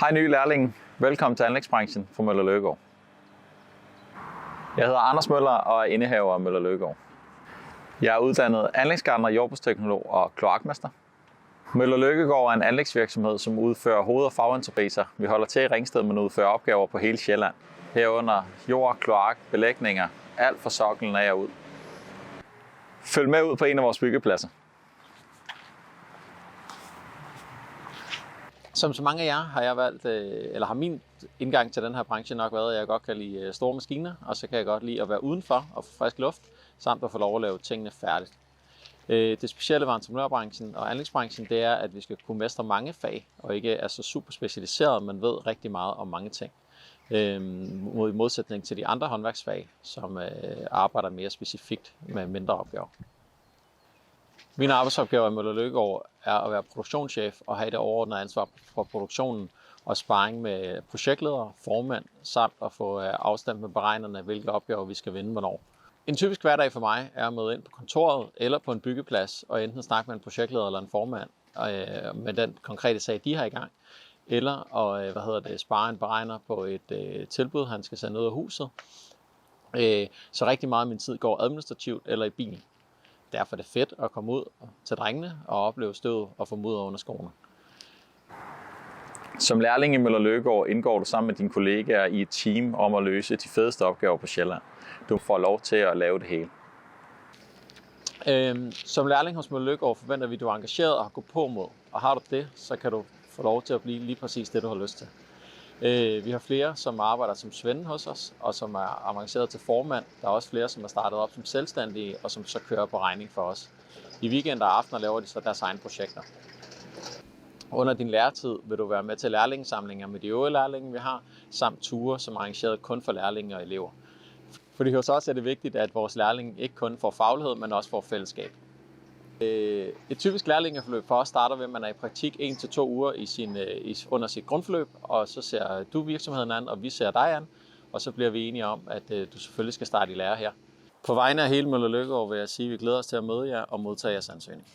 Hej nye lærlinge. Velkommen til anlægsbranchen for Møller Løkkegaard. Jeg hedder Anders Møller og er indehaver af Møller Løkkegaard. Jeg er uddannet anlægsgartner, jordbrugsteknolog og kloakmester. Møller Løkkegaard er en anlægsvirksomhed, som udfører hoved- og faginterpriser. Vi holder til i Ringsted, men udfører opgaver på hele Sjælland. Herunder jord, kloak, belægninger, alt fra soklen af og ud. Følg med ud på en af vores byggepladser. Som så mange af jer har jeg valgt, eller har min indgang til den her branche nok været, at jeg godt kan lide store maskiner, og så kan jeg godt lide at være udenfor og få frisk luft, samt at få lov at lave tingene færdigt. Det specielle ved entreprenørbranchen og anlægsbranchen, det er, at vi skal kunne mestre mange fag, og ikke er så super specialiseret, men ved rigtig meget om mange ting. I modsætning til de andre håndværksfag, som arbejder mere specifikt med mindre opgaver. Mine arbejdsopgaver i Møller Løkkegaard er at være produktionschef og have det overordnede ansvar for produktionen og sparring med projektledere, formand, samt at få afstemt med beregnerne, hvilke opgaver vi skal vinde hvornår. En typisk hverdag for mig er at møde ind på kontoret eller på en byggeplads og enten snakke med en projektleder eller en formand med den konkrete sag, de har i gang, eller at spare en beregner på et tilbud, han skal sende ud af huset. Så rigtig meget af min tid går administrativt eller i bil. Derfor er det fedt at komme ud til drengene og opleve støvet og få mudder under skoene. Som lærling i Møller Løkkegaard indgår du sammen med dine kollegaer i et team om at løse de fedeste opgaver på Sjælland. Du får lov til at lave det hele. Som lærling hos Møller Løkkegaard forventer vi, at du er engageret og har gået på mod. Og har du det, så kan du få lov til at blive lige præcis det, du har lyst til. Vi har flere, som arbejder som svende hos os, og som er avanceret til formand. Der er også flere, som er startet op som selvstændige, og som så kører på regning for os. I weekender og aftener laver de så deres egne projekter. Under din læretid vil du være med til lærlingesamlinger med de øvrige lærlinge, vi har, samt ture, som er arrangeret kun for lærlinge og elever. Fordi hos os er det vigtigt, at vores lærlinge ikke kun får faglighed, men også får fællesskab. Et typisk lærlingeforløb for os starter ved, at man er i praktik 1 til 2 uger under sit grundforløb, og så ser du virksomheden an, og vi ser dig an, og så bliver vi enige om, at du selvfølgelig skal starte i lære her. På vegne af hele Møller Løkkegaard vil jeg sige, at vi glæder os til at møde jer og modtage jeres ansøgning.